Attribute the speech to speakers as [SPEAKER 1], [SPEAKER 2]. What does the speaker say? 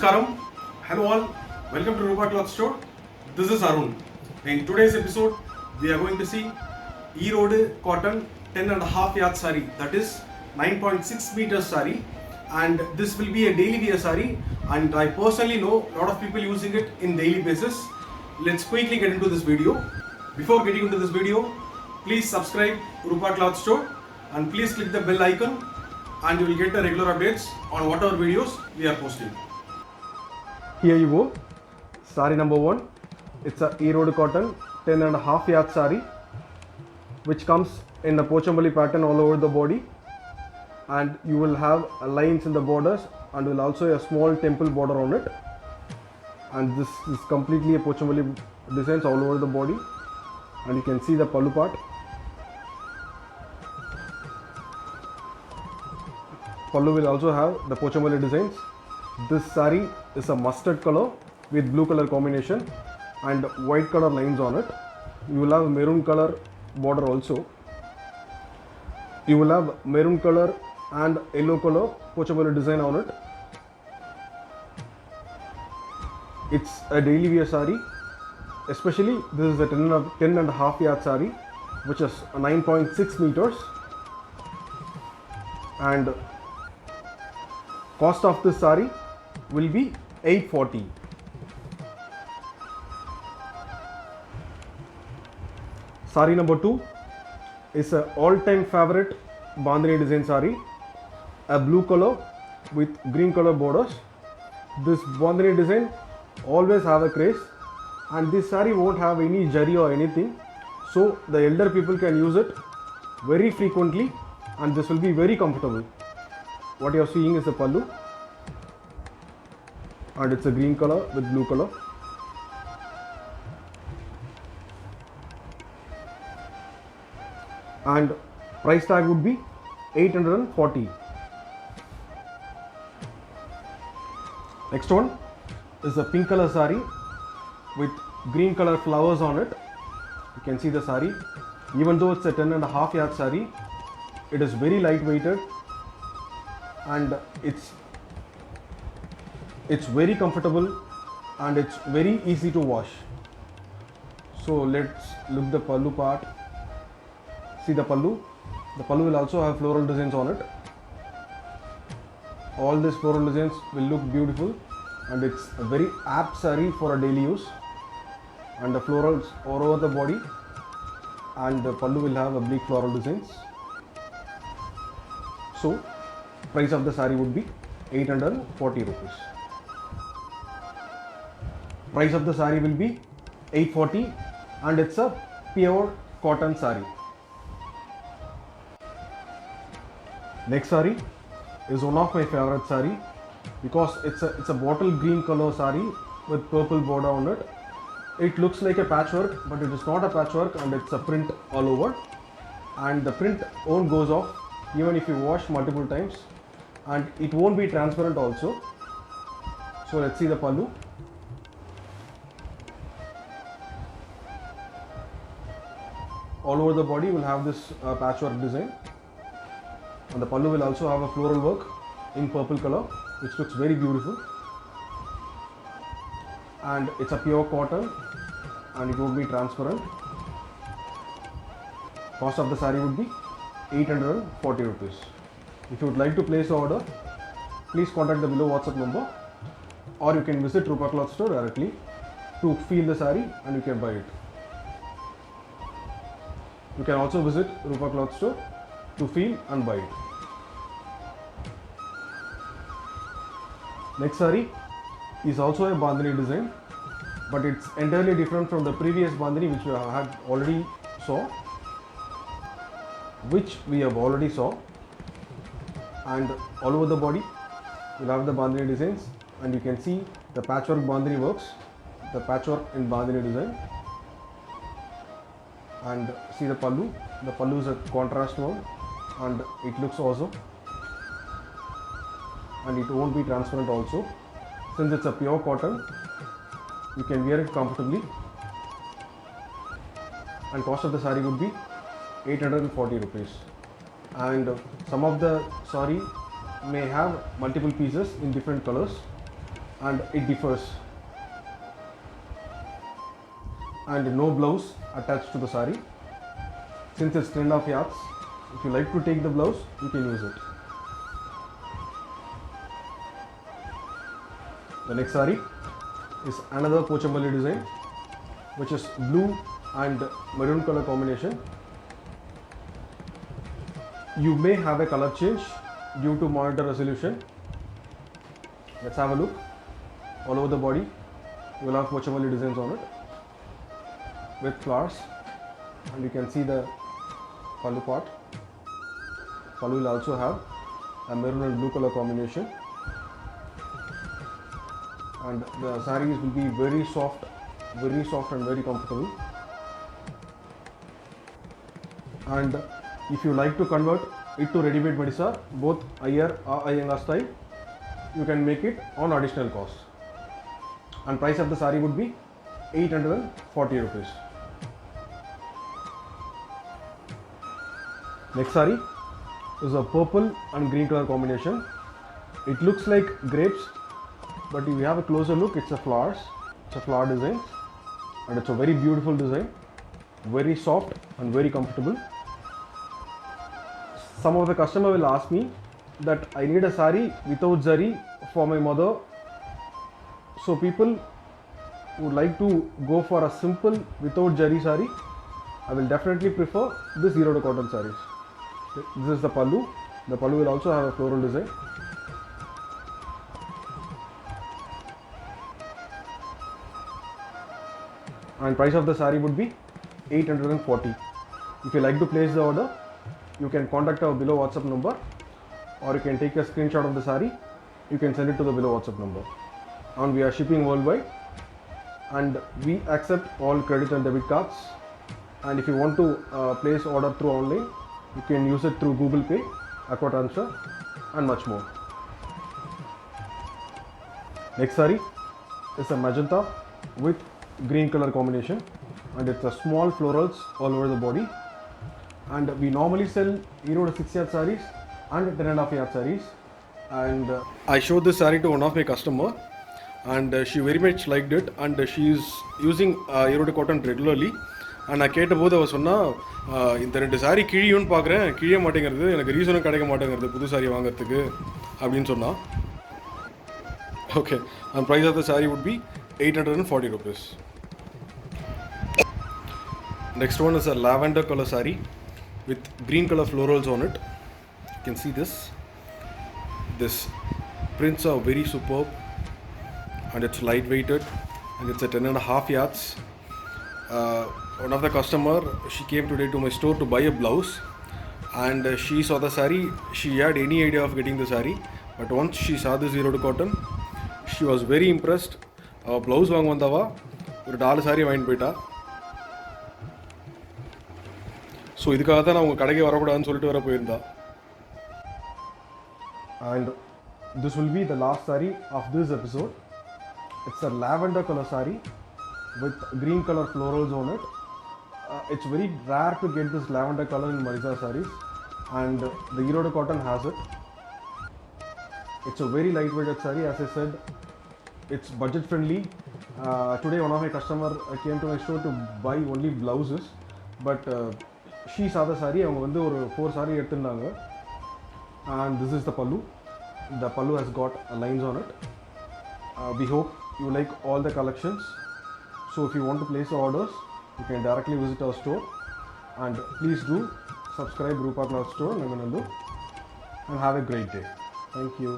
[SPEAKER 1] Namaskaram. Hello all. Welcome to Rupa Cloth Store. This is Arun. In today's episode, we are going to see E-Road cotton 10.5 yard sari, that is 9.6 meters sari, and this will be a daily wear sari, and I personally know a lot of people using it in daily basis. Let's quickly get into this video. Before getting into this video, please subscribe Rupa Cloth Store and please click the bell icon and you will get the regular updates on whatever videos we are posting. Here you go, sari number 1. It's a E-Road cotton 10.5 yard sari which comes in a Pochampally pattern all over the body, and you will have lines in the borders and will also a small temple border on it, and this is completely a Pochampally designs all over the body, and you can see the pallu part. Pallu will also have the Pochampally designs. This sari is a mustard color with blue color combination and white color lines on it. You will have maroon color border also. You will have maroon color and yellow color Pochampally design on it. It's a daily wear sari. Especially this is a 10.5 yard sari which is 9.6 meters, and cost of this sari will be 840. Sari number 2 is a all-time favorite Bandhani design sari, a blue color with green color borders. This Bandhani design always have a craze, and this sari won't have any jari or anything, so the elder people can use it very frequently and this will be very comfortable. What you are seeing is the pallu, and it's a green color with blue color. And price tag would be 840. Next one is a pink color sari with green color flowers on it. You can see the sari. Even though it's a 10.5 yard sari, it is very lightweighted and it's very comfortable and it's very easy to wash. So let's look the pallu part. See the pallu. The pallu will also have floral designs on it. All these floral designs will look beautiful, and it's a very apt sari for a daily use. And the florals all over the body, and the pallu will have oblique floral designs. So price of the sari would be 840 rupees. Price of the sari will be 840, and it's a pure cotton sari. Next sari is one of my favorite sari because it's a bottle green color sari with purple border on it. It looks like a patchwork, but it is not a patchwork, and it's a print all over, and the print won't goes off even if you wash multiple times, and it won't be transparent also. So let's see the pallu. All over the body will have this patchwork design, and the pallu will also have a floral work in purple color which looks very beautiful, and it's a pure cotton and it would be transparent. Cost of the sari would be 840 rupees. If you would like to place an order, please contact the below WhatsApp number, or you can visit Rupa Cloth Store directly to feel the sari and you can buy it. You can also visit Rupa Cloth Store to feel and buy it. Next sari is also a Bandhani design, but it's entirely different from the previous Bandhani which we have already saw. And all over the body you'll have the Bandhani designs, and you can see the patchwork Bandhani works, the patchwork in Bandhani design. And see the pallu. The pallu is a contrast one and it looks awesome, and it won't be transparent also. Since it's a pure cotton, you can wear it comfortably, and cost of the sari would be 840 rupees. And some of the sari may have multiple pieces in different colors,
[SPEAKER 2] and it differs, and no blouse attached to the saree. Since it's 10.5 yards, if you like to take the blouse, you can use it. The next saree is another Pochampalli design, which is blue and maroon color combination. You may have a color change due to monitor resolution. Let's have a look. All over the body, you will have Pochampalli designs on it with flowers, and you can see the pallu part. Pallu will also have a maroon and blue color combination, and the sarees will be very soft and very comfortable. And if you like to convert it to ready-made Madisa, both Iyer or Iyengar style, you can make it on additional cost. And price of the saree would be 840 rupees. Next saree is a purple and green color combination. It looks like grapes, but if you have a closer look, it's a flowers. It's a flower design, and it's a very beautiful design, very soft and very comfortable. Some of the customer will ask me that I need a saree without zari for my mother. So people would like to go for a simple without zari saree. I will definitely prefer this Erode cotton sarees. This is the pallu. The pallu will also have a floral design. And price of the saree would be 840. If you like to place the order, you can contact our below WhatsApp number, or you can take a screenshot of the saree. You can send it to the below WhatsApp number. And we are shipping worldwide, and we accept all credit and debit cards. And if you want to place order through online, you can use it through Google Pay, Aqua Transfer, and much more. Next saree is a magenta with green color combination, and it's a small florals all over the body. And we normally sell Erode 6 yard sarees and 10.5 yard sarees. And I showed this saree to one of my customer, and she very much liked it, and she is using Erode cotton regularly. And நான் கேட்டபோது அவள் சொன்னால், இந்த 2 sorry கிழியும்னு பார்க்குறேன், கிழிய மாட்டேங்கிறது, எனக்கு ரீசனும் கிடைக்க மாட்டேங்கிறது புது சாரி வாங்குறதுக்கு அப்படின்னு சொன்னால். Okay, and price of the saree would be 840 rupees. Next one is a lavender color saree with green color florals on it. You can see this. This prints are very superb, and it's light weighted, and it's a 10.5 yards. One of the customer, she came today to my store to buy a blouse, and she saw the saree. She had any idea of getting the saree, but once she saw this Erode cotton, she was very impressed. Blouse வாங்க வந்தவா ஒரு 4 saree வாங்கிட்டு போயிட்டா. So இதுக்காக தான் நான் உங்கள் கடைக்கு வரக்கூடாதுன்னு சொல்லிட்டு வர போயிருந்தா. And this will be the last saree of this episode. It's a lavender color saree with green color florals on it. It's very rare to get this lavender color in Madisa sarees, and the Erode cotton has it. It's a very lightweighted saree. As I said, it's budget friendly. Today one of my customer came to my store to buy only blouses, but she saw the saree. அவங்க வந்து ஒரு 4 saree எடுத்துட்டாங்க. And this is the pallu. The pallu has got lines on it. We hope you like all the collections. So if you want to place orders, you can directly visit our store, and please do subscribe Rupa Cloth Store, Nemanallu, and have a great day. Thank you.